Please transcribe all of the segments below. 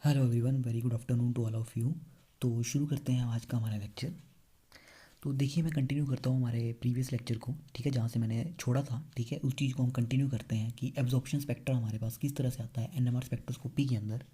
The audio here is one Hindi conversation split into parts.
Hello everyone, very good afternoon to all of you. तो शुरू करते हैं आज का हमारा लेक्चर। तो देखिए, मैं कंटिन्यू करता हूँ हमारे प्रीवियस लेक्चर को, ठीक है, जहाँ से मैंने छोड़ा था। ठीक है, उस चीज़ को हम कंटिन्यू करते हैं कि एब्जॉर्प्शन स्पेक्ट्रा हमारे पास किस तरह से आता है एनएमआर स्पेक्ट्रोस्कोपी के अंदर।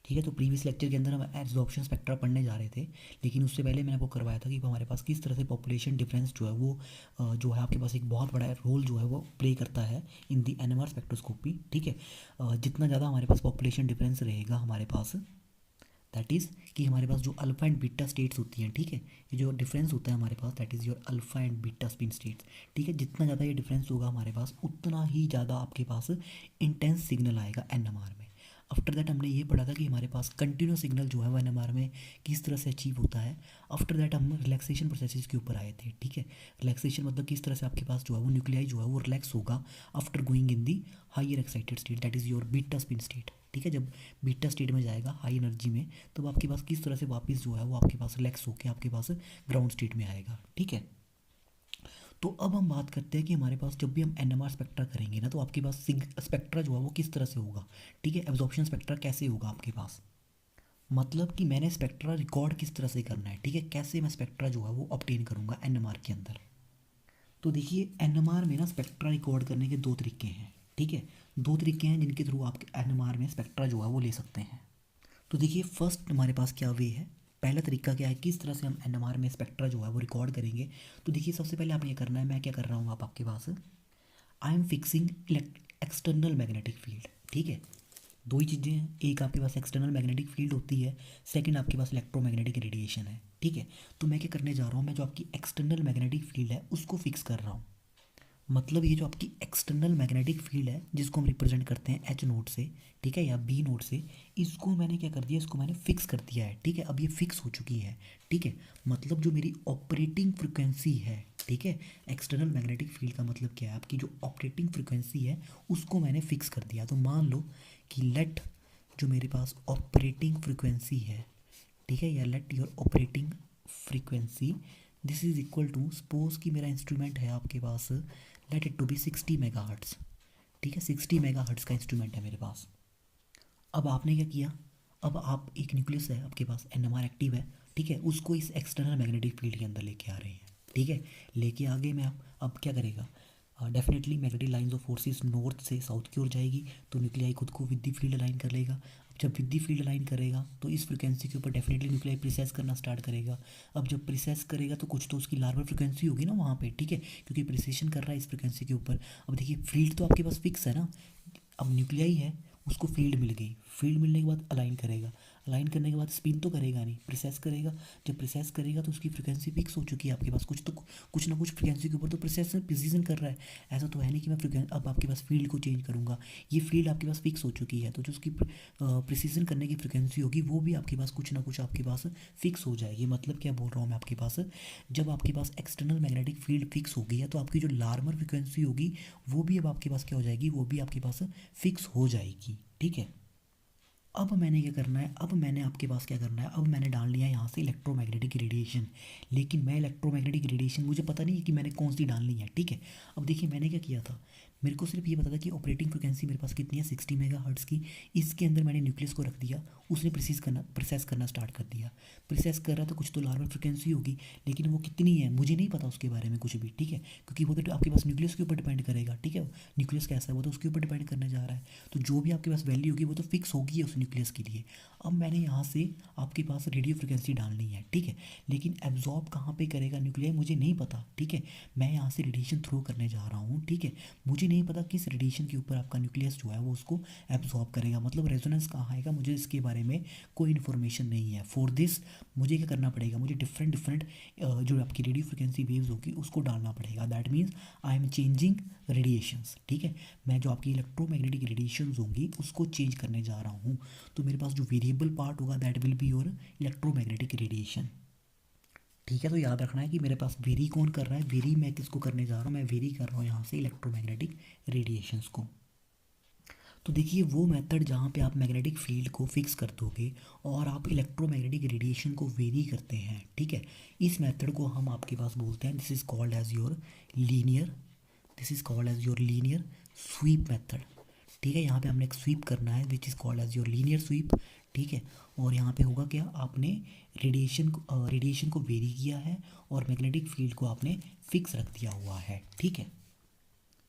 ठीक है, तो प्रीवियस लेक्चर के अंदर हम एब्जॉर्प्शन स्पेक्ट्रा पढ़ने जा रहे थे, लेकिन उससे पहले मैंने आपको करवाया था कि हमारे पास किस तरह से पॉपुलेशन डिफरेंस जो है वो जो है आपके पास एक बहुत बड़ा रोल जो है वो प्ले करता है इन दी एनएमआर स्पेक्ट्रोस्कोपी। ठीक है, जितना ज़्यादा हमारे पास पॉपुलेशन डिफरेंस रहेगा हमारे पास, दैट इज़ कि हमारे पास जो अल्फ़ा एंड बीटा स्टेट्स होती हैं, ठीक है, ये जो डिफरेंस होता है हमारे पास, that is your alpha and beta spin states. ठीक है, जितना ज़्यादा ये डिफरेंस होगा हमारे पास, उतना ही ज़्यादा आपके पास इंटेंस सिग्नल आएगा एनएमआर में। आफ्टर दैट हमने ये पढ़ा था कि हमारे पास कंटिन्यूस सिग्नल जो है वो एनएमआर में किस तरह से अचीव होता है। आफ्टर दैट हम रिलैक्सेशन प्रोसेसेस के ऊपर आए थे। ठीक है, रिलैक्सेशन मतलब किस तरह से आपके पास जो है वो न्यूक्लियाई जो है वो रिलैक्स होगा after going in the higher excited state, that is your beta spin state. ठीक है, जब बीटा स्टेट में जाएगा हाई एनर्जी में, तो आपके पास किस तरह से वापस जो है वो आपके पास रिलैक्स होकर आपके पास ग्राउंड स्टेट में आएगा। ठीक है, तो अब हम बात करते हैं कि हमारे पास जब भी हम एनएमआर स्पेक्ट्रा करेंगे ना, तो आपके पास स्पेक्ट्रा जो है वो किस तरह से होगा। ठीक है, एब्जॉर्प्शन स्पेक्ट्रा कैसे होगा आपके पास, मतलब कि मैंने स्पेक्ट्रा रिकॉर्ड किस तरह से करना है। ठीक है, कैसे मैं स्पेक्ट्रा जो है वो ऑब्टेन करूँगा एनएमआर के अंदर। तो देखिए, एनएमआर में ना स्पेक्ट्रा रिकॉर्ड करने के दो तरीके हैं। ठीक है, दो तरीके हैं जिनके थ्रू आप एनएमआर में स्पेक्ट्रा जो है वो ले सकते हैं। तो देखिए, फर्स्ट हमारे पास क्या वे है, पहला तरीका क्या है, किस तरह से हम एनएमआर में स्पेक्ट्रा जो है वो रिकॉर्ड करेंगे। तो देखिए, सबसे पहले आपने ये करना है, मैं क्या कर रहा हूँ, आप आपके पास I am fixing external magnetic field. ठीक है, दो ही चीज़ें हैं, एक आपके पास एक्सटर्नल मैग्नेटिक फील्ड होती है, सेकंड आपके पास इलेक्ट्रोमैग्नेटिक रेडिएशन है। ठीक है, तो मैं क्या करने जा रहा हूँ, मैं जो आपकी एक्सटर्नल मैग्नेटिक फील्ड है उसको फिक्स कर रहा हूँ। मतलब ये जो आपकी एक्सटर्नल मैग्नेटिक फील्ड है जिसको हम रिप्रेजेंट करते हैं एच नोट से, ठीक है, या बी नोट से, इसको मैंने क्या कर दिया, इसको मैंने फिक्स कर दिया है। ठीक है, अब ये फिक्स हो चुकी है। ठीक है, मतलब जो मेरी ऑपरेटिंग फ्रिक्वेंसी है, ठीक है, एक्सटर्नल मैग्नेटिक फील्ड का मतलब क्या है, आपकी जो ऑपरेटिंग फ्रिक्वेंसी है उसको मैंने फिक्स कर दिया। तो मान लो कि लेट जो मेरे पास ऑपरेटिंग फ्रिक्वेंसी है, ठीक है, या let your operating frequency this is equal to, suppose कि मेरा इंस्ट्रूमेंट है आपके पास, let it to be 60 megahertz. ठीक है, 60 मेगाहर्ट्ज़ का इंस्ट्रूमेंट है मेरे पास। अब आपने क्या किया, अब आप एक न्यूक्लियस है आपके पास, एनएमआर एक्टिव है, ठीक है, उसको इस एक्सटर्नल मैग्नेटिक फील्ड के अंदर लेके आ रहे हैं। ठीक है, लेके आगे में आप अब क्या करेगा, definitely magnetic lines of forces north से साउथ की ओर जाएगी, तो न्यूक्लियाई खुद को विद द फील्ड अलाइन कर लेगा। अब जब विद द फील्ड अलाइन करेगा तो इस फ्रिक्वेंसी के ऊपर डेफिनेटली न्यूक्लियाई प्रिसेस करना स्टार्ट करेगा। अब जब प्रिसेस करेगा तो कुछ तो उसकी लार्वल फ्रिक्वेंसी होगी ना वहाँ पे, ठीक है, क्योंकि प्रिसेशन कर रहा है इस फ्रिक्वेंसी के ऊपर। अब देखिए, फील्ड तो आपके पास फिक्स है ना, अब न्यूक्लियाई है, उसको फील्ड मिल गई, फील्ड मिलने के बाद अलाइन करेगा, अलाइन करने के बाद स्पिन तो करेगा नहीं, प्रोसेस करेगा। जब प्रोसेस करेगा तो उसकी फ्रिक्वेंसी फिक्स हो चुकी है आपके पास, कुछ तो कुछ ना कुछ फ्रिक्वेंसी के ऊपर तो प्रोसेस प्रिसीजन कर रहा है। ऐसा तो है नहीं कि मैं अब आपके पास फील्ड को चेंज करूँगा, ये फील्ड आपके पास फिक्स हो चुकी है, तो जो उसकी प्रिसीजन करने की फ्रिक्वेंसी होगी वो भी आपके पास कुछ ना कुछ आपके पास फिक्स हो जाएगी। मतलब क्या बोल रहा हूँ मैं आपके पास, जब आपके पास एक्सटर्नल मैग्नेटिक फील्ड फिक्स हो गई है तो आपकी जो लार्मर फ्रिक्वेंसी होगी वो भी अब आपके पास क्या हो जाएगी, वो भी आपके पास फिक्स हो जाएगी। ठीक है, अब मैंने क्या करना है, अब मैंने आपके पास क्या करना है, अब मैंने डाल लिया यहाँ से इलेक्ट्रोमैग्नेटिक रेडिएशन। लेकिन मैं इलेक्ट्रोमैग्नेटिक रेडिएशन मुझे पता नहीं है कि मैंने कौन सी डालनी है। ठीक है, अब देखिए मैंने क्या किया था, मेरे को सिर्फ ये पता था कि ऑपरेटिंग फ्रिक्वेंसी मेरे पास कितनी है, 60 मेगाहर्ट्ज़ की। इसके अंदर मैंने न्यूक्लियस को रख दिया, उसने प्रोसेस करना स्टार्ट कर दिया। प्रोसेस कर रहा था, कुछ तो लार्वल फ्रिक्वेंसी होगी, लेकिन वो कितनी है मुझे नहीं पता उसके बारे में कुछ भी। ठीक है, क्योंकि वो तो आपके पास न्यूक्लियस के ऊपर डिपेंड करेगा। ठीक है, न्यूक्लियस कैसा है वो तो उसके ऊपर डिपेंड करने जा रहा है, तो जो भी आपके पास वैल्यू होगी वो तो फिक्स होगी है उस न्यूक्लियस के लिए। अब मैंने यहाँ से आपके पास रेडियो फ्रिक्वेंसी डालनी है। ठीक है, लेकिन एब्जॉर्ब कहाँ पे करेगा न्यूक्लियाई मुझे नहीं पता। ठीक है, मैं यहाँ से रेडिएशन थ्रो करने जा रहा हूँ। ठीक है, मुझे नहीं पता किस रेडिएशन के ऊपर आपका न्यूक्लियस जो है वो उसको एब्जॉर्ब करेगा, मतलब रेजोनेंस कहाँ आएगा, मुझे इसके बारे में कोई इन्फॉर्मेशन नहीं है। फॉर दिस मुझे क्या करना पड़ेगा, मुझे डिफरेंट डिफरेंट जो आपकी रेडियो फ्रिक्वेंसी वेव्स होगी उसको डालना पड़ेगा। That means I am changing radiations. ठीक है, मैं जो आपकी इलेक्ट्रोमैग्नेटिक रेडिएशंस होंगी उसको चेंज करने जा रहा हूँ। तो मेरे पास जो वेरिएबल पार्ट होगा that will be your electromagnetic radiation. ठीक है, तो याद रखना है कि मेरे पास वेरी कौन कर रहा है, वेरी मैं किसको करने जा रहा हूँ, मैं वेरी कर रहा हूँ यहाँ से इलेक्ट्रोमैग्नेटिक रेडिएशंस को। तो देखिए, वो मेथड जहाँ पे आप मैग्नेटिक फील्ड को फिक्स कर दोगे और आप इलेक्ट्रोमैग्नेटिक रेडिएशन को वेरी करते हैं, ठीक है, इस मेथड को हम आपके पास बोलते हैं, this is called as your linear, this is called as your linear sweep method. ठीक है। यहाँ पे हमने एक स्वीप करना है which is called as your linear sweep, ठीक है। और यहाँ पे होगा क्या, आपने रेडिएशन को वेरी किया है और मैग्नेटिक फील्ड को आपने फिक्स रख दिया हुआ है, ठीक है।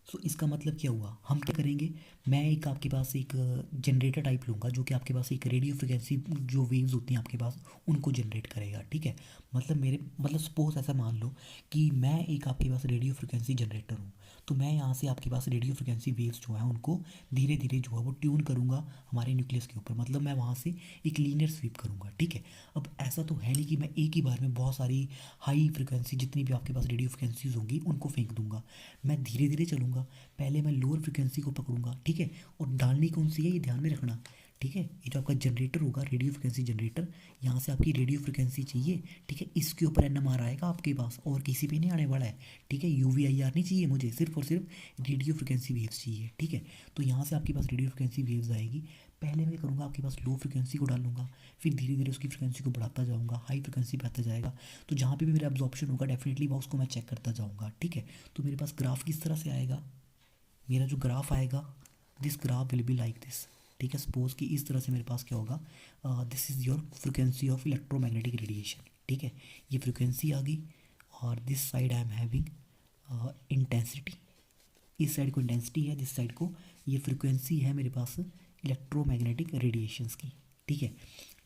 सो इसका मतलब क्या हुआ, हम क्या करेंगे, मैं एक आपके पास एक जनरेटर टाइप लूँगा जो कि आपके पास एक रेडियो फ्रिक्वेंसी जो वेव्स होती हैं आपके पास उनको जनरेट करेगा, ठीक है। मतलब सपोज ऐसा मान लो कि मैं एक आपके पास रेडियो फ्रिक्वेंसी जनरेटर हूँ, तो मैं यहाँ से आपके पास रेडियो फ्रिक्वेंसी वेव्स जो हैं उनको धीरे धीरे जो है वो ट्यून करूँगा हमारे न्यूक्लियस के ऊपर, मतलब मैं वहाँ से एक लीनियर स्वीप करूँगा, ठीक है। अब ऐसा तो है नहीं कि मैं एक ही बार में बहुत सारी हाई फ्रिक्वेंसी जितनी भी आपके पास रेडियो फ्रिक्वेंसीज होंगी उनको फेंक दूंगा, मैं धीरे धीरे चलूँगा। पहले मैं लोअर फ्रिक्वेंसी को पकड़ूंगा, ठीक है। और डालनी कौन सी है ये ध्यान में रखना, ठीक है। ये जो आपका जनरेटर होगा रेडियो फ्रिक्वेंसी जनरेटर, यहाँ से आपकी रेडियो फ्रिक्वेंसी चाहिए, ठीक है। इसके ऊपर NMR आएगा आपके पास और किसी पे नहीं आने वाला है, ठीक है। UVIR नहीं चाहिए मुझे, सिर्फ और सिर्फ रेडियो फ्रिक्वेंसी वेव्स चाहिए, ठीक है। तो यहाँ से आपके पास रेडियो फ्रिक्वेंसी वेव्स आएगी। पहले मैं करूँगा आपके पास लो फ्रिक्वेंसी को डालूंगा, फिर धीरे धीरे उसकी फ्रिक्वेंसी को बढ़ाता जाऊँगा, हाई फ्रिक्वेंसी पे आता जाएगा। तो जहाँ पे भी मेरा एब्जॉर्प्शन होगा डेफिनेटली मैं उसको मैं चेक करता जाऊँगा, ठीक है। तो मेरे पास ग्राफ किस तरह से आएगा, मेरा जो ग्राफ आएगा, this graph will be like this, ठीक है। सपोज कि इस तरह से मेरे पास क्या होगा, this is your frequency of electromagnetic radiation, ठीक है। ये फ्रिक्वेंसी आ गई और this side I am having intensity, इस साइड को इंटेंसिटी है, दिस साइड को ये फ्रिक्वेंसी है मेरे पास इलेक्ट्रोमैग्नेटिक रेडिएशंस की, ठीक है।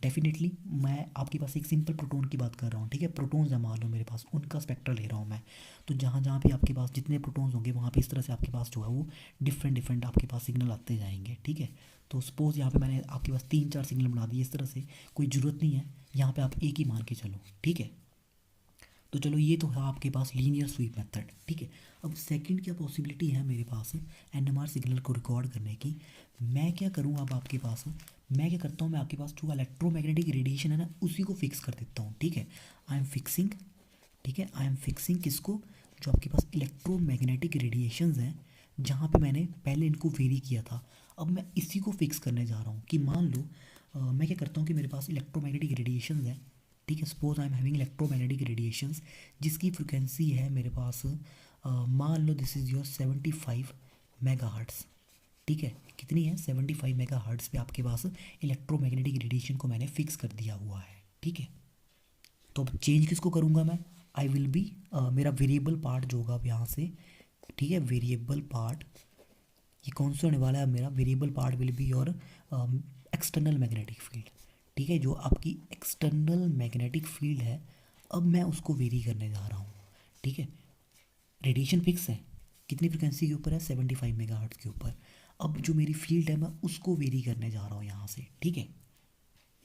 डेफिनेटली मैं आपके पास एक सिंपल प्रोटॉन की बात कर रहा हूँ, ठीक है। प्रोटॉन्स है मान लो मेरे पास, उनका स्पेक्ट्रा ले रहा हूँ मैं। तो जहाँ जहाँ भी आपके पास जितने प्रोटॉन्स होंगे वहाँ पे इस तरह से आपके पास जो है वो डिफरेंट डिफरेंट आपके पास सिग्नल आते जाएंगे, ठीक है। तो सपोज़ यहाँ पे मैंने आपके पास 3-4 सिग्नल बना दिए इस तरह से, कोई ज़रूरत नहीं है यहाँ पे आप एक ही मान के चलो, ठीक है। तो चलो ये तो है आपके पास लीनियर स्वीप मेथड, ठीक है। अब सेकंड क्या पॉसिबिलिटी है मेरे पास NMR सिग्नल को रिकॉर्ड करने की, मैं क्या करूँ अब आपके पास, मैं क्या करता हूँ, मैं आपके पास जो इलेक्ट्रोमैग्नेटिक रेडिएशन है ना उसी को फिक्स कर देता हूँ, ठीक है। आई एम फिक्सिंग, ठीक है, आई एम फिक्सिंग किसको, जो आपके पास इलेक्ट्रोमैग्नेटिक रेडिएशंस हैं जहाँ पे मैंने पहले इनको वेरी किया था, अब मैं इसी को फिक्स करने जा रहा हूँ। कि मान लो मैं क्या करता हूँ कि मेरे पास इलेक्ट्रोमैग्नेटिक रेडिएशंस है, ठीक है। Suppose I am having electromagnetic radiations जिसकी फ्रिक्वेंसी है मेरे पास मान लो दिस इज़ योर 75 मेगाहर्ट्ज़, ठीक है। कितनी है, 75 मेगाहर्ट्ज़ पे आपके पास इलेक्ट्रोमैग्नेटिक रेडिएशन को मैंने फिक्स कर दिया हुआ है, ठीक है। तो अब चेंज किसको करूँगा मैं, आई विल बी मेरा वेरिएबल पार्ट जो होगा अब यहाँ से, ठीक है। वेरिएबल पार्ट ये कौन सा होने वाला है मेरा, variable part will be your external magnetic field, ठीक है। जो आपकी एक्सटर्नल मैग्नेटिक फील्ड है अब मैं उसको वेरी करने जा रहा हूँ, ठीक है। रेडिएशन फिक्स है, कितनी फ्रिक्वेंसी के ऊपर है, 75 मेगाहर्ट्ज़ के ऊपर। अब जो मेरी फील्ड है मैं उसको वेरी करने जा रहा हूँ यहाँ से, ठीक है।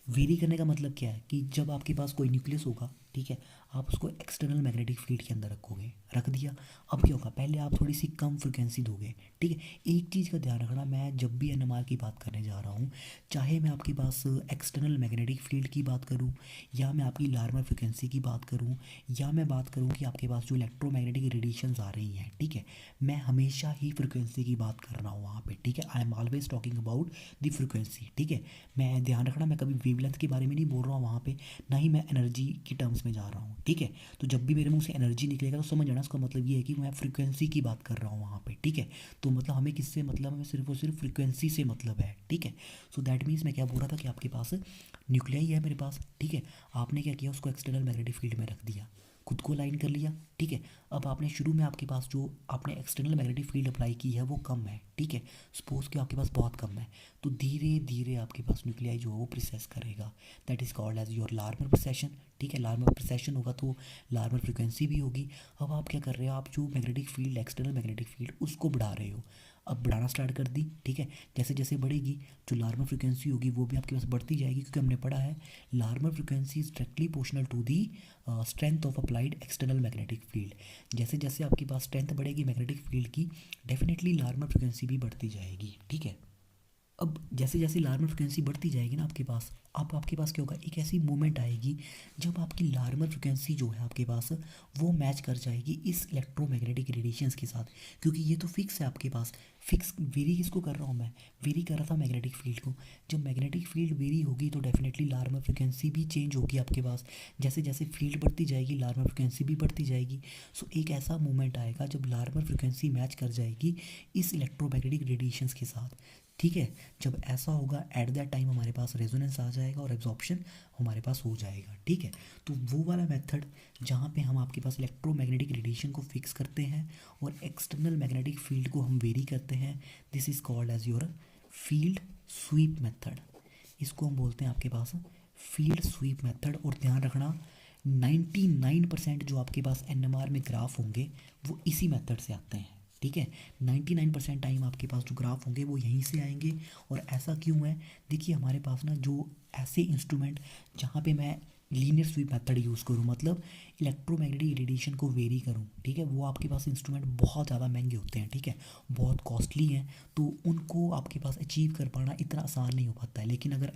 वेरी करने का मतलब क्या है कि जब आपके पास कोई न्यूक्लियस होगा, ठीक है, आप उसको एक्सटर्नल मैग्नेटिक फील्ड के अंदर रखोगे, रख दिया। अब क्या होगा, पहले आप थोड़ी सी कम फ्रिक्वेंसी दोगे, ठीक है। एक चीज़ का ध्यान रखना, मैं जब भी NMR की बात करने जा रहा हूँ, चाहे मैं आपके पास एक्सटर्नल मैग्नेटिक फील्ड की बात करूँ, या मैं आपकी लार्मर फ्रिक्वेंसी की बात करूँ, या मैं बात करूँ कि आपके पास जो इलेक्ट्रोमैग्नेटिक रेडिएशंस आ रही हैं, ठीक है, मैं हमेशा ही फ्रिक्वेंसी की बात कर रहा हूँ वहाँ पे, ठीक है। I am always talking about the frequency, ठीक है। मैं ध्यान रखना, मैं कभी वेवलेंथ के बारे में नहीं बोल रहा हूँ वहाँ पे, ना ही मैं एनर्जी की टर्म्स में जा रहा हूँ, ठीक है। तो जब भी मेरे मुंह से एनर्जी निकलेगा तो समझ जाना, उसका मतलब ये है कि मैं फ्रीक्वेंसी की बात कर रहा हूँ वहाँ पे, ठीक है। तो मतलब हमें किससे मतलब, हमें सिर्फ और सिर्फ फ्रीक्वेंसी से मतलब है, ठीक है। सो दैट मीन्स मैं क्या बोल रहा था कि आपके पास न्यूक्लियाई है मेरे पास, ठीक है। आपने क्या किया, उसको एक्सटर्नल मैग्नेटिक फील्ड में रख दिया, खुद को लाइन कर लिया, ठीक है। अब आपने शुरू में आपके पास जो आपने एक्सटर्नल मैग्नेटिक फील्ड अप्लाई की है वो कम है, ठीक है। सपोज कि आपके पास बहुत कम है, तो धीरे धीरे आपके पास न्यूक्लियाई जो है वो प्रोसेस करेगा, that is called as your Larmor precession, ठीक है। लार्मर प्रोसेशन होगा तो लार्मर फ्रिक्वेंसी भी होगी। अब आप क्या कर रहे हो, आप जो magnetic field external magnetic field उसको बढ़ा रहे हो, अब बढ़ाना स्टार्ट कर दी, ठीक है। जैसे जैसे बढ़ेगी जो लार्मर फ्रिक्वेंसी होगी वो भी आपके पास बढ़ती जाएगी, क्योंकि हमने पढ़ा है Larmor frequency is directly proportional to the strength of applied external magnetic field. जैसे जैसे आपके पास स्ट्रेंथ बढ़ेगी मैग्नेटिक फील्ड की, डेफिनेटली लार्मर फ्रिक्वेंसी भी बढ़ती जाएगी, ठीक है। अब जैसे जैसे लार्मर फ्रिक्वेंसी बढ़ती जाएगी ना आपके पास, अब आपके पास क्या होगा, एक ऐसी मोमेंट आएगी जब आपकी लार्मर फ्रिक्वेंसी जो है आपके पास वो मैच कर जाएगी इस इलेक्ट्रोमैग्नेटिक रेडिएशंस के साथ, क्योंकि ये तो फिक्स है आपके पास। फिक्स वेरी किसको कर रहा हूँ मैं, वेरी कर रहा था मैग्नेटिक फील्ड को। जब मैग्नेटिक फील्ड वेरी होगी तो डेफिनेटली लार्मर फ्रिक्वेंसी भी चेंज होगी आपके पास, जैसे जैसे फील्ड बढ़ती जाएगी लार्मर फ्रिक्वेंसी भी बढ़ती जाएगी। सो एक ऐसा मोमेंट आएगा जब लार्मर फ्रिक्वेंसी मैच कर जाएगी इस इलेक्ट्रोमैग्नेटिक रेडिएशंस के साथ, ठीक है। जब ऐसा होगा एट दैट टाइम हमारे पास रेजोनेंस आ जाएगा और एब्जॉर्प्शन हमारे पास हो जाएगा। ठीक है। तो वो वाला मेथड जहाँ पे हम आपके पास इलेक्ट्रोमैग्नेटिक रेडिएशन को फिक्स करते हैं और एक्सटर्नल मैग्नेटिक फील्ड को हम वेरी करते हैं, this is called as your field sweep method. इसको हम बोलते हैं आपके पास फील्ड स्वीप मेथड। और ध्यान रखना 99% जो आपके पास एनएमआर में ग्राफ होंगे वो इसी मेथड से आते हैं। ठीक है। 99% टाइम आपके पास जो ग्राफ होंगे वो यहीं से आएंगे। और ऐसा क्यों है, देखिए हमारे पास ना जो ऐसे इंस्ट्रूमेंट जहाँ पे मैं लीनियर स्वीप मेथड यूज़ करूँ, मतलब इलेक्ट्रोमैग्नेटिक रेडिएशन को वेरी करूँ, ठीक है, वो आपके पास इंस्ट्रूमेंट बहुत ज़्यादा महंगे होते हैं। ठीक है, बहुत कॉस्टली हैं, तो उनको आपके पास अचीव कर पाना इतना आसान नहीं हो पाता है। लेकिन अगर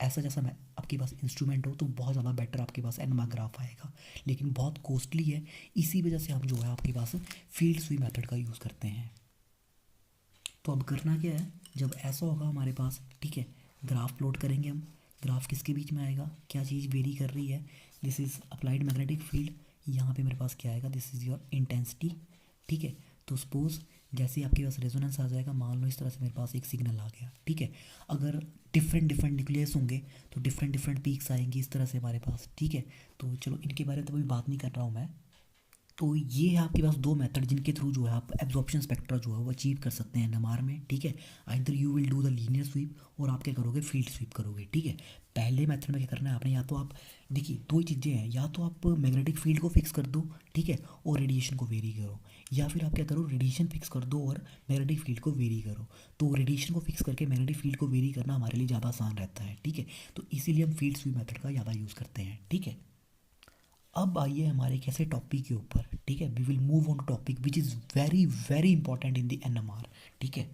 ऐसा जैसा मैं आपके पास इंस्ट्रूमेंट हो तो बहुत ज़्यादा बेटर आपके पास एनएमआर ग्राफ आएगा, लेकिन बहुत कॉस्टली है। इसी वजह से हम जो है आपके पास फील्ड स्वीप मेथड का यूज़ करते हैं। तो अब करना क्या है, जब ऐसा होगा हमारे पास, ठीक है, ग्राफ प्लॉट करेंगे हम। ग्राफ किसके बीच में आएगा, क्या चीज़ वेरी कर रही है, this is applied magnetic field. यहाँ पे मेरे पास क्या आएगा, दिस इज़ योर इंटेंसिटी। ठीक है। तो सपोज जैसे आपके पास रेजोनेंस आ जाएगा, मान लो इस तरह से मेरे पास एक सिग्नल आ गया। ठीक है। अगर डिफरेंट डिफरेंट न्यूक्लियस होंगे तो डिफरेंट डिफरेंट पीक्स आएंगी इस तरह से हमारे पास। ठीक है। तो चलो इनके बारे में तो अभी बात नहीं कर रहा हूँ मैं। तो ये है आपके पास दो मेथड जिनके थ्रू जो है आप एब्जॉर्प्शन स्पेक्ट्रा जो है वो अचीव कर सकते हैं एनएमआर में। ठीक है। Either you will do the linear sweep और आप क्या करोगे, फील्ड स्वीप करोगे। ठीक है। पहले मेथड में क्या करना है आपने, या तो आप देखिए दो ही चीज़ें हैं, या तो आप मैग्नेटिक फील्ड को फिक्स कर दो, ठीक है, और रेडिएशन को वेरी करो, या फिर आप क्या करो, रेडिएशन फिक्स कर दो और मैग्नेटिक फील्ड को वेरी करो। तो रेडिएशन को फिक्स करके मैग्नेटिक फील्ड को वेरी करना हमारे लिए ज़्यादा आसान रहता है। ठीक है। तो इसीलिए हम फील्ड स्वीप मेथड का ज़्यादा यूज़ करते हैं। ठीक है। अब आइए हमारे एक ऐसे टॉपिक के ऊपर, ठीक है, we will move on to topic which is very very important in the NMR. ठीक है।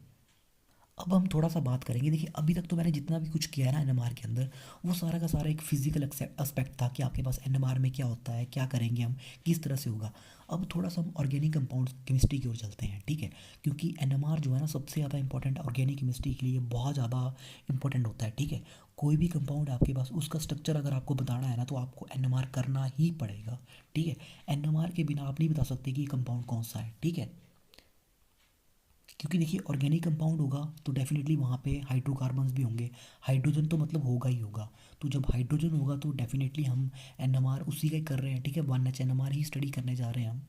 अब हम थोड़ा सा बात करेंगे। देखिए अभी तक तो मैंने जितना भी कुछ किया है ना एनएमआर के अंदर, वो सारा का सारा एक फिजिकल एस्पेक्ट था कि आपके पास एनएमआर में क्या होता है, क्या करेंगे हम, किस तरह से होगा। अब थोड़ा सा हम ऑर्गेनिक कंपाउंड केमिस्ट्री की ओर चलते हैं। ठीक है। क्योंकि एनएमआर जो है ना सबसे ज़्यादा इंपॉर्टेंट ऑर्गेनिक केमिस्ट्री के लिए बहुत ज़्यादा इंपॉर्टेंट होता है। ठीक है। कोई भी कंपाउंड आपके पास, उसका स्ट्रक्चर अगर आपको बताना है ना तो आपको एनएमआर करना ही पड़ेगा। ठीक है। एनएमआर के बिना आप नहीं बता सकते कि ये कंपाउंड कौन सा है। ठीक है। क्योंकि देखिए ऑर्गेनिक कंपाउंड होगा तो डेफिनेटली वहाँ पे हाइड्रोकार्बन्स भी होंगे, हाइड्रोजन तो मतलब होगा ही होगा। तो जब हाइड्रोजन होगा तो डेफिनेटली हम एनएमआर उसी का ही कर रहे हैं। ठीक है, 1H एनएमआर ही स्टडी करने जा रहे हैं हम।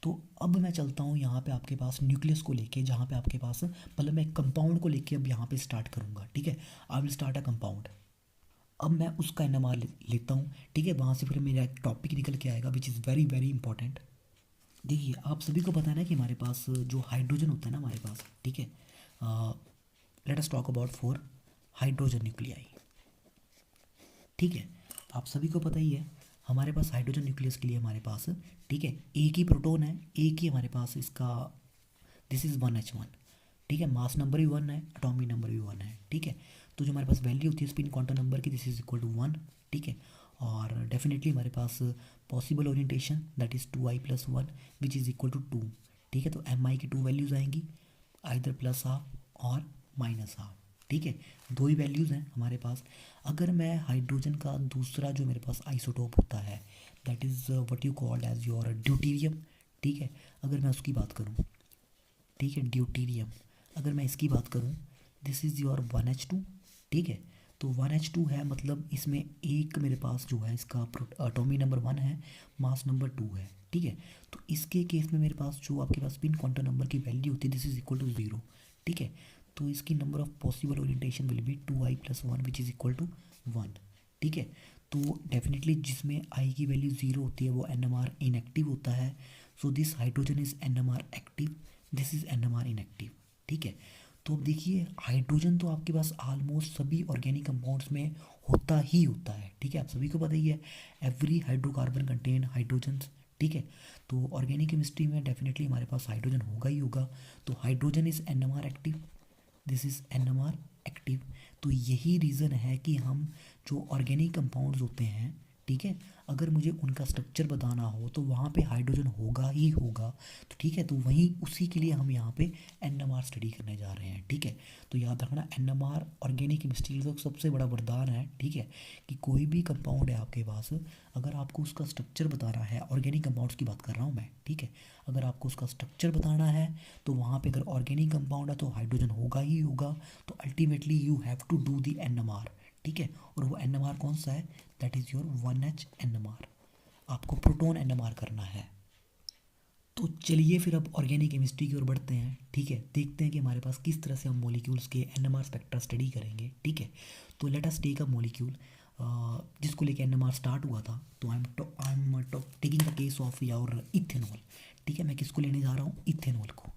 तो अब मैं चलता हूँ यहाँ पे आपके पास न्यूक्लियस को लेके, जहाँ पे आपके पास मतलब मैं कंपाउंड को लेके अब यहाँ पे स्टार्ट करूँगा। ठीक है। I will start a compound. अब मैं उसका एनएमआर लेता हूँ। ठीक है। वहाँ से फिर मेरा एक टॉपिक निकल के आएगा विच इज़ वेरी वेरी इंपॉर्टेंट। देखिए आप सभी को पता है ना कि हमारे पास जो हाइड्रोजन होता है ना हमारे पास, ठीक है, let us talk about four hydrogen nuclei. ठीक है। आप सभी को पता ही है हमारे पास हाइड्रोजन न्यूक्लियस के लिए हमारे पास, ठीक है, एक ही प्रोटॉन है, एक ही हमारे पास इसका, दिस इज़ 1H1। ठीक है। मास नंबर भी 1 है, एटॉमिक नंबर भी 1 है। ठीक है। तो जो हमारे पास वैल्यू होती है स्पिन क्वांटम नंबर की, दिस इज इक्वल टू 1। ठीक है। और डेफिनेटली हमारे पास possible orientation that is 2I+1 which is equal to 2। ठीक है। तो MI की 2 वैल्यूज़ आएंगी, आइदर प्लस हाफ और माइनस हाफ। ठीक है। दो ही वैल्यूज़ हैं हमारे पास। अगर मैं हाइड्रोजन का दूसरा जो मेरे पास आइसोटोप होता है that is what you called as your deuterium. ठीक है। अगर मैं उसकी बात करूँ, ठीक है, ड्यूटीरियम, अगर मैं इसकी बात करूँ, दिस इज़ योर 1H2। ठीक है। तो 1H2 है, मतलब इसमें एक मेरे पास जो है इसका एटॉमिक नंबर 1 है, मास नंबर 2 है। ठीक है। तो इसके केस में मेरे पास जो आपके पास स्पिन क्वांटम नंबर की वैल्यू होती है दिस इज इक्वल टू 0। ठीक है। तो इसकी number of possible orientation will be 2I+1 which is equal to 1। ठीक है। तो डेफिनेटली जिसमें आई की वैल्यू 0 होती है वो एनएमआर इनएक्टिव होता है। So this hydrogen is NMR active, this is NMR inactive. ठीक है। तो अब देखिए हाइड्रोजन तो आपके पास ऑलमोस्ट सभी ऑर्गेनिक कंपाउंड्स में होता ही होता है। ठीक है। आप सभी को पता ही है एवरी हाइड्रोकार्बन कंटेन हाइड्रोजन्स। ठीक है। तो ऑर्गेनिक केमिस्ट्री में डेफिनेटली हमारे पास हाइड्रोजन होगा ही होगा। तो hydrogen is NMR active, this is NMR active. तो यही रीज़न है कि हम जो ऑर्गेनिक कंपाउंड्स होते हैं, ठीक है। अगर मुझे उनका स्ट्रक्चर बताना हो तो वहाँ पे हाइड्रोजन होगा ही होगा। तो ठीक है, तो वहीं उसी के लिए हम यहाँ पे NMR स्टडी करने जा रहे हैं, ठीक है। तो याद रखना NMR ऑर्गेनिक केमिस्ट्री का सबसे बड़ा वरदान है, ठीक है। कि कोई भी कंपाउंड है आपके पास, अगर आपको उसका स्ट्रक्चर बताना है, ऑर्गेनिक कंपाउंड्स की बात कर रहा हूँ मैं, ठीक है। अगर आपको उसका स्ट्रक्चर बताना है तो वहाँ पे अगर ऑर्गेनिक कंपाउंड है तो हाइड्रोजन होगा ही होगा। तो ultimately you have to do the NMR, ठीक है। और वो NMR कौन सा है? That is your 1H NMR। आपको प्रोटॉन NMR करना है। तो चलिए फिर अब ऑर्गेनिक केमिस्ट्री की ओर बढ़ते हैं, ठीक है। देखते हैं कि हमारे पास किस तरह से हम मॉलिक्यूल्स के NMR स्पेक्ट्रा स्टडी करेंगे, ठीक है। तो let us take a molecule जिसको लेके NMR स्टार्ट हुआ था। तो I am taking the case of your ethanol, ठीक है। मैं किसको लेने जा रहा हूँ? इथेनॉल को,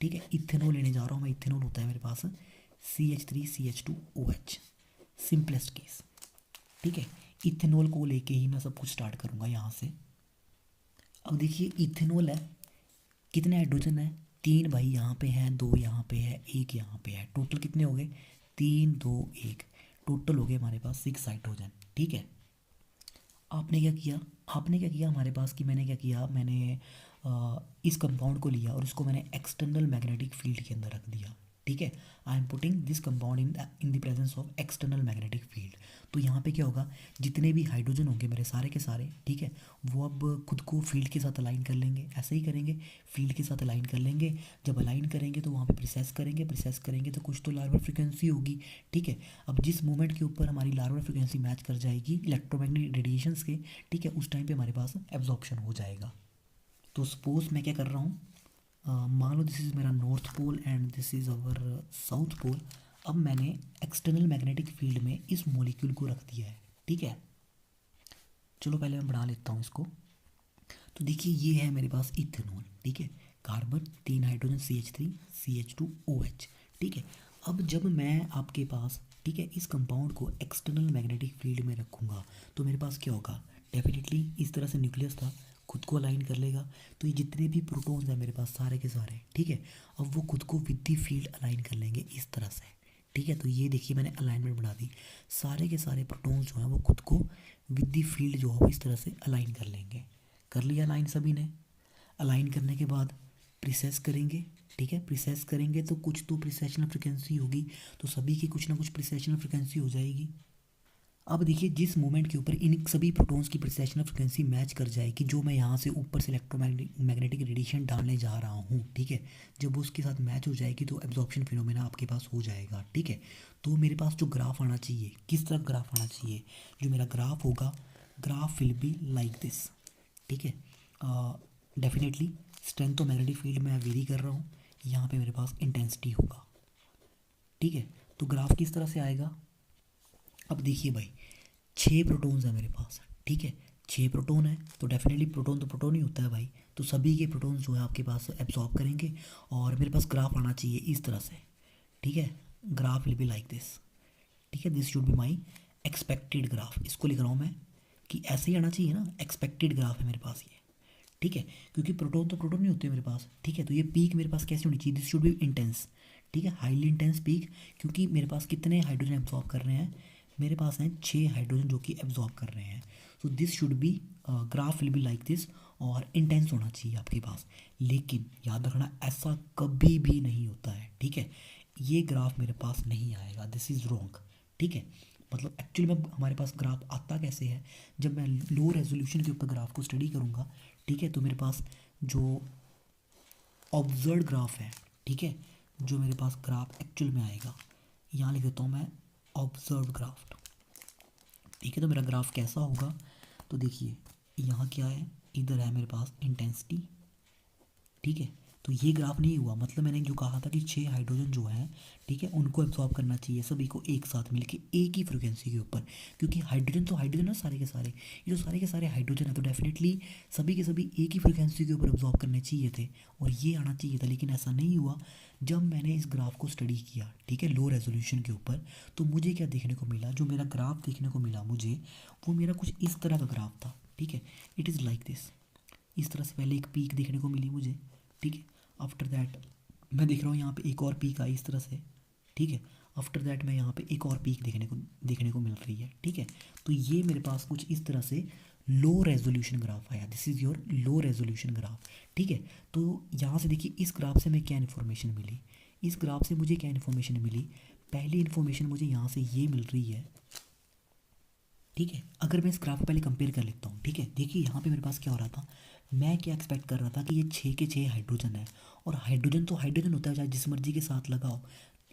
ठीक है। इथेनॉल लेने जा रहा हूँ मैं। इथेनॉल होता है मेरे पास CH3CH2OH, सिंपलेस्ट केस, ठीक है। इथेनॉल को लेके ही मैं सब कुछ स्टार्ट करूँगा यहाँ से। अब देखिए इथेनॉल है, कितने हाइड्रोजन है? 3 भाई, यहाँ पे हैं 2, यहाँ पे है 1, यहाँ पे है। टोटल कितने हो गए? 3 2 1, टोटल हो गए हमारे पास 6 हाइड्रोजन, ठीक है। आपने क्या किया? आपने क्या किया हमारे पास कि मैंने क्या किया, मैंने इस कंपाउंड को लिया और इसको मैंने एक्सटर्नल मैग्नेटिक फील्ड के अंदर रख दिया, ठीक है। I am putting this compound in the presence of external magnetic field. तो यहाँ पे क्या होगा, जितने भी हाइड्रोजन होंगे मेरे सारे के सारे, ठीक है, वो अब खुद को फील्ड के साथ अलाइन कर लेंगे। ऐसे ही करेंगे, फील्ड के साथ अलाइन कर लेंगे। जब अलाइन करेंगे तो वहाँ पे प्रिसेस करेंगे तो कुछ तो लार्वल फ्रिक्वेंसी होगी, ठीक है। अब जिस मोमेंट के ऊपर हमारी लार्वल फ्रिक्वेंसी मैच कर जाएगी इलेक्ट्रोमैग्नेटिक रेडिएशंस के, ठीक है, उस टाइम पे हमारे पास एब्जॉर्प्शन हो जाएगा। तो सपोज मैं क्या कर रहा हूँ, मान लो दिस इज़ मेरा north pole and this is our south pole. अब मैंने एक्सटर्नल मैग्नेटिक फील्ड में इस मॉलिक्यूल को रख दिया है, ठीक है। चलो पहले मैं बना लेता हूँ इसको। तो देखिए ये है मेरे पास इथेनॉल, ठीक है। कार्बन, 3 हाइड्रोजन CH3CH2OH, ठीक है। अब जब मैं आपके पास, ठीक है, इस कंपाउंड को एक्सटर्नल मैग्नेटिक फील्ड में रखूँगा तो मेरे पास क्या होगा? डेफिनेटली इस तरह से न्यूक्लियस था, खुद को अलाइन कर लेगा। तो ये जितने भी प्रोटॉन्स हैं मेरे पास सारे के सारे, ठीक है, अब वो खुद को विद द फील्ड अलाइन कर लेंगे इस तरह से, ठीक है। तो ये देखिए मैंने अलाइनमेंट बना दी। सारे के सारे प्रोटॉन्स जो हैं वो खुद को विद द फील्ड जो है वो इस तरह से अलाइन कर लेंगे। कर लिया अलाइन सभी ने। अलाइन करने के बाद प्रिसेस करेंगे, ठीक है। प्रिसेस करेंगे तो कुछ तो प्रिसेशनल फ्रिक्वेंसी होगी, तो सभी की कुछ ना कुछ प्रिसेशनल फ्रिक्वेंसी हो जाएगी। अब देखिए जिस मोमेंट के ऊपर इन सभी प्रोटॉन्स की प्रिसेशनल फ्रिक्वेंसी मैच कर जाएगी, जो मैं यहाँ से ऊपर से इलेक्ट्रोमैग्नेटिक रेडिएशन डालने जा रहा हूँ, ठीक है, जब वो उसके साथ मैच हो जाएगी तो एब्जॉर्प्शन फिनोमेना आपके पास हो जाएगा, ठीक है। तो मेरे पास जो ग्राफ आना चाहिए, किस तरह ग्राफ आना चाहिए? जो मेरा ग्राफ होगा, graph will be like this, ठीक है। Definitely strength of magnetic field में वेरी कर रहा हूँ, यहाँ पे मेरे पास इंटेंसिटी होगा, ठीक है। तो ग्राफ किस तरह से आएगा? अब देखिए भाई 6 प्रोटॉन्स हैं मेरे पास, ठीक है। 6 प्रोटॉन है तो डेफिनेटली प्रोटॉन तो प्रोटॉन ही होता है भाई। तो सभी के प्रोटॉन्स जो है आपके पास एब्जॉर्ब करेंगे और मेरे पास ग्राफ आना चाहिए इस तरह से, ठीक है। Graph will be like this, ठीक है। This should be my expected graph. इसको लिख रहा हूँ मैं कि ऐसे ही आना चाहिए ना, एक्सपेक्टेड ग्राफ है मेरे पास ये, ठीक है। क्योंकि प्रोटॉन तो प्रोटॉन नहीं होते मेरे पास, ठीक है। तो ये पीक मेरे पास कैसे होनी चाहिए? दिस शुड बी इंटेंस, ठीक है, हाईली इंटेंस पीक। क्योंकि मेरे पास कितने हाइड्रोजन एब्जॉर्ब कर रहे हैं? मेरे पास हैं 6 हाइड्रोजन जो कि एब्जॉर्ब कर रहे हैं। So this should be, graph will be like this, और इंटेंस होना चाहिए आपके पास। लेकिन याद रखना ऐसा कभी भी नहीं होता है, ठीक है। ये ग्राफ मेरे पास नहीं आएगा, दिस इज़ रॉन्ग, ठीक है। मतलब एक्चुअली में हमारे पास ग्राफ आता कैसे है? जब मैं लो रेजोल्यूशन के ऊपर ग्राफ को स्टडी करूँगा, ठीक है, तो मेरे पास जो ऑब्जर्व ग्राफ है, ठीक है, जो मेरे पास ग्राफ एक्चुअल में आएगा, यहाँ लिख देता हूँ मैं ऑब्जर्व ग्राफ, ठीक है। तो मेरा ग्राफ कैसा होगा? तो देखिए यहाँ क्या है, इधर है मेरे पास इंटेंसिटी, ठीक है। तो ये ग्राफ नहीं हुआ, मतलब मैंने जो कहा था कि 6 हाइड्रोजन जो है, ठीक है, उनको एब्जॉर्ब करना चाहिए सभी को एक साथ मिलके एक ही फ्रिक्वेंसी के ऊपर। क्योंकि हाइड्रोजन तो हाइड्रोजन है सारे के सारे, ये जो सारे के सारे हाइड्रोजन है तो डेफिनेटली सभी के सभी एक ही फ्रिक्वेंसी के ऊपर एब्जॉर्ब करने चाहिए थे और ये आना चाहिए था। लेकिन ऐसा नहीं हुआ। जब मैंने इस ग्राफ को स्टडी किया, ठीक है, लो रेजोल्यूशन के ऊपर, तो मुझे क्या देखने को मिला? जो मेरा ग्राफ देखने को मिला मुझे, वो मेरा कुछ इस तरह का ग्राफ था, ठीक है। इट इज़ लाइक दिस, इस तरह से पहले एक पीक देखने को मिली मुझे, ठीक है। आफ्टर दैट मैं देख रहा हूँ यहाँ पे एक और पीक आई इस तरह से, ठीक है। आफ्टर दैट मैं यहाँ पे एक और पीक देखने को मिल रही है, ठीक है। तो ये मेरे पास कुछ इस तरह से लो रेजोल्यूशन ग्राफ आया, this is your low resolution graph, ठीक है। तो यहाँ से देखिए इस ग्राफ से मैं क्या इन्फॉर्मेशन मिली, इस ग्राफ से मुझे क्या इन्फॉर्मेशन मिली, पहली इन्फॉर्मेशन मुझे यहाँ से ये मिल रही है, ठीक है। अगर मैं इस ग्राफ को पहले कंपेयर कर लेता हूँ, ठीक है। देखिए यहाँ पे मेरे पास क्या हो रहा था, मैं क्या एक्सपेक्ट कर रहा था कि ये 6 के 6 हाइड्रोजन है, और हाइड्रोजन तो हाइड्रोजन होता है, चाहे जिस मर्जी के साथ लगाओ,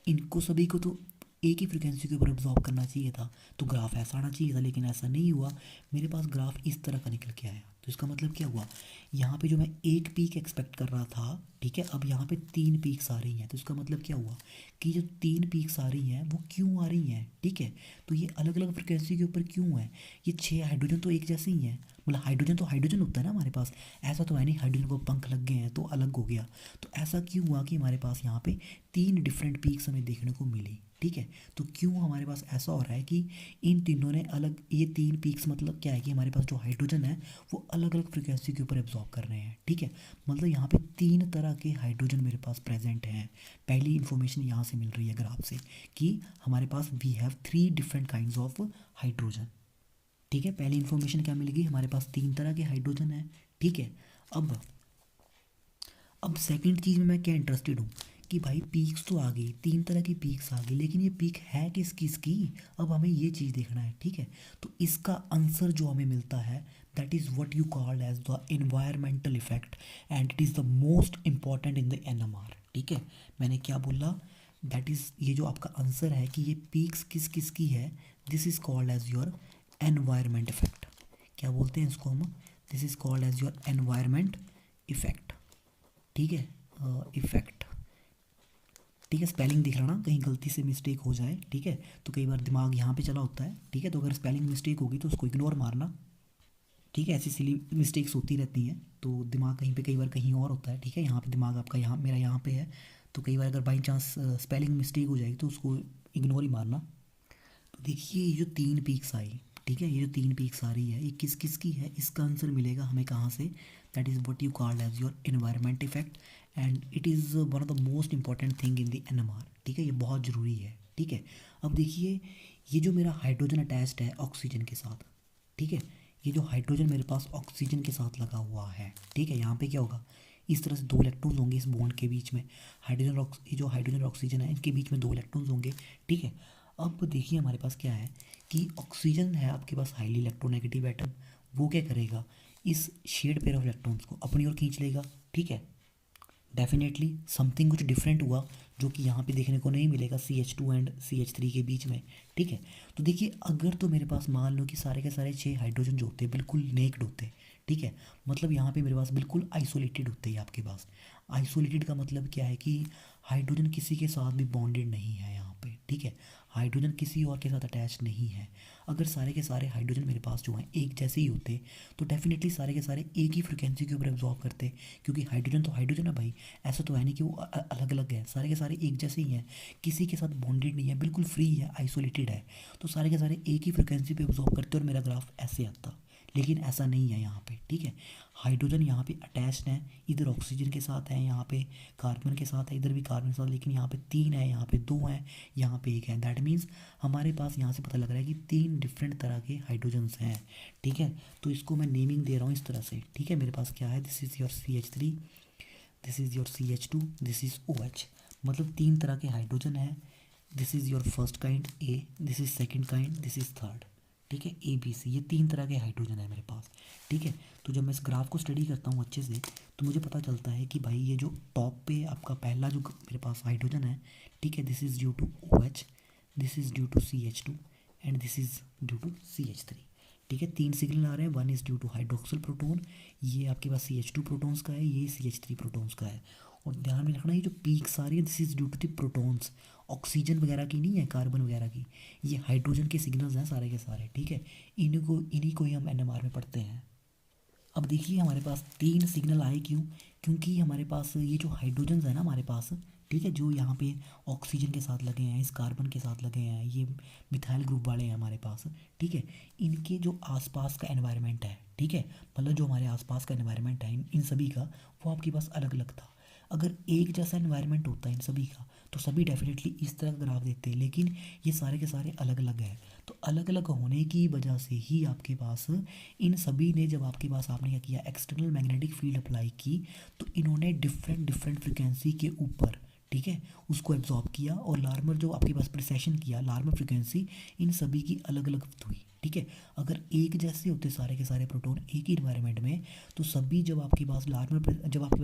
इनको सभी को तो एक ही फ्रिक्वेंसी के ऊपर ऑब्जॉर्व करना चाहिए था, तो ग्राफ ऐसा आना चाहिए था, लेकिन ऐसा नहीं हुआ। मेरे पास ग्राफ इस तरह का निकल के आया। तो इसका मतलब क्या हुआ, यहाँ पे जो मैं एक पीक एक्सपेक्ट कर रहा था, ठीक है, अब यहाँ पे 3 पीक्स आ रही हैं। तो इसका मतलब क्या हुआ कि जो 3 पीक्स आ रही हैं वो क्यों आ रही हैं, ठीक है। तो ये अलग अलग फ्रिक्वेंसी के ऊपर क्यों है, ये 6 हाइड्रोजन तो एक जैसे ही हैं, मतलब हाइड्रोजन तो हाइड्रोजन होता है ना हमारे पास, ऐसा तो है नहीं हाइड्रोजन को पंख लग गए हैं तो अलग हो गया। तो ऐसा क्यों हुआ कि हमारे पास यहाँ पे 3 डिफरेंट पीक्स हमें देखने को मिली, ठीक है। तो क्यों हमारे पास ऐसा हो रहा है कि इन तीनों ने अलग, ये 3 पीक्स मतलब क्या है कि हमारे पास जो हाइड्रोजन है वो अलग अलग फ्रिक्वेंसी के ऊपर एब्जॉर्ब कर रहे हैं, ठीक है। मतलब यहाँ पे 3 तरह के हाइड्रोजन मेरे पास प्रेजेंट हैं। पहली इन्फॉर्मेशन यहाँ से मिल रही है ग्राफ से कि हमारे पास we have 3 different kinds of hydrogen, ठीक है। पहली इन्फॉर्मेशन क्या मिलेगी, हमारे पास 3 तरह के हाइड्रोजन है, ठीक है। अब सेकंड चीज़ में मैं क्या इंटरेस्टेड हूँ कि भाई पीक्स तो आ गई, 3 तरह की पीक्स आ गई, लेकिन ये पीक है किस किसकी, अब हमें ये चीज़ देखना है, ठीक है। तो इसका आंसर जो हमें मिलता है that is what you called as the environmental effect, and it is the most important in the NMR, ठीक है। मैंने क्या बोला, दैट इज़, ये जो आपका आंसर है कि ये पीक्स किस किस की है, this is called as your environment effect. क्या बोलते हैं इसको हम, this is called as your environment effect, ठीक है। इफेक्ट, ठीक है। स्पेलिंग दिख रहा ना, कहीं गलती से मिस्टेक हो जाए, ठीक है, तो कई बार दिमाग यहाँ पे चला होता है, ठीक है। तो अगर स्पेलिंग मिस्टेक होगी तो उसको इग्नोर मारना, ठीक है। ऐसी सिली मिस्टेक्स होती रहती हैं, तो दिमाग कहीं पे कई बार कहीं और होता है, ठीक है। यहाँ पे दिमाग आपका यहाँ, मेरा यहाँ पे है, तो कई बार अगर बाई चांस स्पेलिंग मिस्टेक हो जाएगी तो उसको इग्नोर ही मारना। तो देखिए ये जो 3 पीक्स आई, ठीक है, ये जो 3 पीक्स आ रही है ये किस किस की है, इसका आंसर मिलेगा हमें कहाँ से, that is what you called as your environment effect, and it is one of the most important thing in the NMR, ठीक है। ये बहुत ज़रूरी है, ठीक है। अब देखिए ये जो मेरा हाइड्रोजन अटैच्ड है ऑक्सीजन के साथ, ठीक है, ये जो हाइड्रोजन मेरे पास ऑक्सीजन के साथ लगा हुआ है, ठीक है, यहाँ पे क्या होगा, इस तरह से 2 इलेक्ट्रॉन्स होंगे इस बॉन्ड के बीच में, हाइड्रोजन और ये जो हाइड्रोजन और ऑक्सीजन है इनके बीच में 2 इलेक्ट्रॉन्स होंगे, ठीक है। अब देखिए हमारे पास क्या है कि ऑक्सीजन है आपके पास हाईली इलेक्ट्रोनेगेटिव एटम, वो क्या करेगा, इस शेड पेयर ऑफ इलेक्ट्रॉन्स को अपनी ओर खींच लेगा, ठीक है। डेफिनेटली समथिंग कुछ डिफरेंट हुआ जो कि यहाँ पे देखने को नहीं मिलेगा CH2 एंड CH3 के बीच में, ठीक है। तो देखिए अगर तो मेरे पास मान लो कि सारे के सारे 6 हाइड्रोजन जो होते हैं बिल्कुल नेक्ड होते हैं, ठीक है, मतलब यहाँ पे मेरे पास बिल्कुल आइसोलेटेड होते हैं, आपके पास आइसोलेटेड का मतलब क्या है कि हाइड्रोजन किसी के साथ भी बॉन्डेड नहीं है यहाँ पे, ठीक है, हाइड्रोजन किसी और के साथ अटैच नहीं है। अगर सारे के सारे हाइड्रोजन मेरे पास जो हैं एक जैसे ही होते तो डेफिनेटली सारे के सारे एक ही फ्रिक्वेंसी के ऊपर एब्जॉर्ब करते, क्योंकि हाइड्रोजन तो हाइड्रोजन है भाई, ऐसा तो है नहीं कि वो अलग अलग है, सारे के सारे एक जैसे ही हैं, किसी के साथ बॉन्डेड नहीं है, बिल्कुल फ्री है, आइसोलेटेड है, तो सारे के सारे एक ही फ्रिक्वेंसी पे एब्जॉर्ब करते और मेरा ग्राफ ऐसे आता। लेकिन ऐसा नहीं है यहाँ पे, ठीक है। हाइड्रोजन यहाँ पे अटैच्ड है, इधर ऑक्सीजन के साथ है, यहाँ पे कार्बन के साथ है, इधर भी कार्बन के साथ, लेकिन यहाँ पे 3 है, यहाँ पे 2 है, यहाँ पे 1 है। दैट मीन्स हमारे पास यहाँ से पता लग रहा है कि 3 डिफरेंट तरह के हाइड्रोजन्स हैं, ठीक है। तो इसको मैं नेमिंग दे रहा हूँ इस तरह से, ठीक है। मेरे पास क्या है, this is your CH3, this is your CH2, this is OH, मतलब 3 तरह के हाइड्रोजन है। This is your first kind A, this is second kind, this is third, ठीक है, ABC, ये 3 तरह के हाइड्रोजन है मेरे पास, ठीक है। तो जब मैं इस ग्राफ को स्टडी करता हूँ अच्छे से तो मुझे पता चलता है कि भाई ये जो टॉप पे आपका पहला जो मेरे पास हाइड्रोजन है, ठीक है, this is due to OH, this is due to CH2 and this is due to CH3, ठीक है। 3 सिग्नल आ रहे हैं, 1 is due to hydroxyl proton, ये आपके पास CH2 प्रोटोन्स का है, ये CH3 प्रोटोन्स का है। और ध्यान में रखना ये जो पीक्स आ रही है this is due to the protons, oxygen वगैरह की नहीं है, कार्बन वगैरह की, ये हाइड्रोजन के सिग्नल्स हैं सारे के सारे, ठीक है। इन्हीं को ही हम एनएमआर में पढ़ते हैं। अब देखिए हमारे पास 3 सिग्नल आए क्यों, क्योंकि हमारे पास ये जो हाइड्रोजन्स है ना हमारे पास, ठीक है, जो यहाँ पे ऑक्सीजन के साथ लगे हैं, इस कार्बन के साथ लगे हैं, ये मिथाइल ग्रुप वाले हैं हमारे पास, ठीक है, इनके जो आसपास का एनवायरनमेंट है, ठीक है, मतलब जो हमारे आसपास का एनवायरनमेंट है इन सभी का, वो आपके पास अलग अलग था। अगर एक जैसा एनवायरनमेंट होता है इन सभी का तो सभी डेफिनेटली इस तरह का ग्राफ देते हैं, लेकिन ये सारे के सारे अलग अलग हैं। तो अलग अलग होने की वजह से ही आपके पास इन सभी ने, जब आपके पास आपने क्या किया, एक्सटर्नल मैग्नेटिक फील्ड अप्लाई की, तो इन्होंने डिफरेंट डिफरेंट फ्रिक्वेंसी के ऊपर, ठीक है, उसको एब्जॉर्ब किया, और लार्मर जो आपके पास प्रिसेशन किया, लार्मर फ्रिक्वेंसी इन सभी की अलग अलग हुई, ठीक है। अगर एक जैसे होते सारे के सारे प्रोटॉन एक ही इन्वायरमेंट में, तो सभी जब आपके पास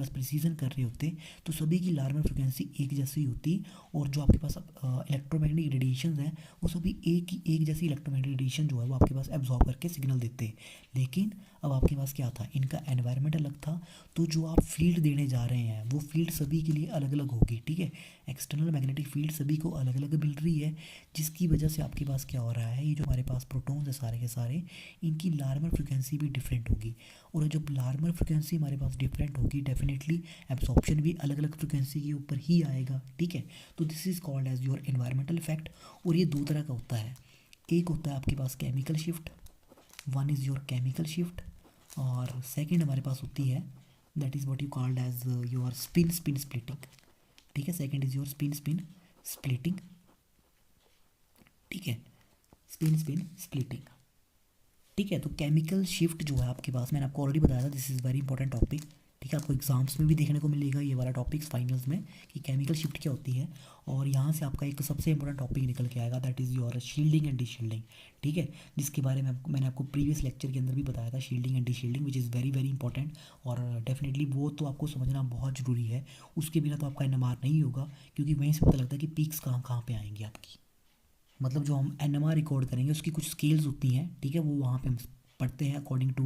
प्रिसीजन कर रहे होते, तो सभी की लार्मर फ्रिक्वेंसी एक जैसी होती, और जो आपके पास इलेक्ट्रोमैग्नेटिक रेडिएशन है वो सभी एक जैसी इलेक्ट्रोमैग्नेटिक रेडिएशन जो है वो आपके पास एब्जॉर्ब करके सिग्नल देते। लेकिन अब आपके पास क्या था, इनका एनवायरनमेंट अलग था, तो जो आप फील्ड देने जा रहे हैं वो फील्ड सभी के लिए अलग अलग होगी, ठीक है। एक्सटर्नल मैग्नेटिक फील्ड सभी को अलग अलग मिल रही है, जिसकी वजह से आपके पास क्या हो रहा है, ये जो हमारे पास प्रोटॉन्स है सारे के सारे, इनकी लार्मर फ्रिक्वेंसी भी डिफरेंट होगी, और जब लार्मर फ्रिक्वेंसी हमारे पास डिफरेंट होगी, डेफिनेटली एब्जॉर्प्शन भी अलग अलग फ्रिक्वेंसी के ऊपर ही आएगा, ठीक है। तो this is called as your environmental effect. और ये दो तरह का होता है, एक होता है आपके पास chemical shift, one is your chemical shift, और सेकंड हमारे पास होती है that is what you called as your spin spin splitting, ठीक है। Second is your spin spin splitting, ठीक है, स्पिन स्पिन स्प्लिटिंग, ठीक है। तो केमिकल शिफ्ट जो है आपके पास, मैंने आपको ऑलरेडी बताया था, this is very important topic, ठीक है। आपको एग्जाम्स में भी देखने को मिलेगा ये वाला टॉपिक्स फाइनल्स में, कि केमिकल शिफ्ट क्या होती है। और यहाँ से आपका एक सबसे इंपॉर्टेंट टॉपिक निकल के आएगा, that is your shielding and D, ठीक है, जिसके बारे में मैंने आपको प्रीवियस लेक्चर के अंदर भी बताया था, shielding and D, which is very very important. और डेफिनेटली वो तो आपको समझना बहुत ज़रूरी है, उसके बिना तो आपका एनएमआर नहीं होगा, क्योंकि वहीं से पता लगता है कि पीक्स कहाँ कहाँ पे आएंगी आपकी। मतलब जो हम एनएमआर रिकॉर्ड करेंगे उसकी कुछ स्केल्स होती हैं, ठीक है, वो वहाँ पे हम पढ़ते हैं according to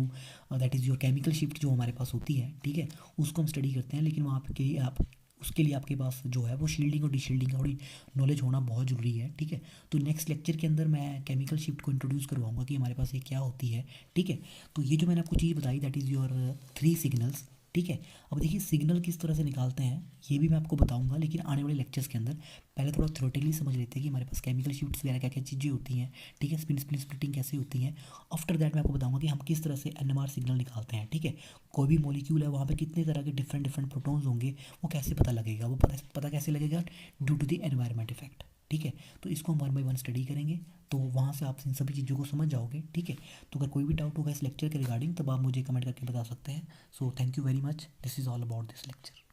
that is your chemical shift जो हमारे पास होती है, ठीक है, उसको हम स्टडी करते हैं। लेकिन वहाँ के आप उसके लिए आपके पास जो है वो शील्डिंग और डीशील्डिंग का थोड़ी नॉलेज होना बहुत ज़रूरी है, ठीक है। तो नेक्स्ट लेक्चर के अंदर मैं केमिकल शिफ्ट को इंट्रोड्यूस करवाऊंगा कि हमारे पास ये क्या होती है, ठीक है। तो ये जो मैंने आपको चीज़ बताई दैट इज़ योर 3 सिग्नल्स, ठीक है। अब देखिए सिग्नल किस तरह से निकालते हैं ये भी मैं आपको बताऊंगा, लेकिन आने वाले लेक्चर्स के अंदर पहले थोड़ा थ्योरेटिकली समझ लेते हैं कि हमारे पास केमिकल शिफ्ट्स वगैरह क्या क्या चीज़ें होती हैं, ठीक है, स्पिन स्पिन स्प्लिटिंग कैसे होती है। आफ्टर दैट मैं आपको बताऊंगा कि हम किस तरह से एनएमआर सिग्नल निकालते हैं, ठीक है। कोई भी मॉलिक्यूल है वहाँ पे कितने तरह के डिफरेंट डिफरेंट प्रोटॉन्स होंगे, वो कैसे पता लगेगा, वो पता कैसे लगेगा, due to the environment effect, ठीक है। तो इसको हम 1 बाय 1 स्टडी करेंगे, तो वहाँ से आप इन सभी चीज़ों को समझ जाओगे, ठीक है। तो अगर कोई भी डाउट होगा इस लेक्चर के रिगार्डिंग, तब आप मुझे कमेंट करके बता सकते हैं। So thank you very much, this is all about this lecture.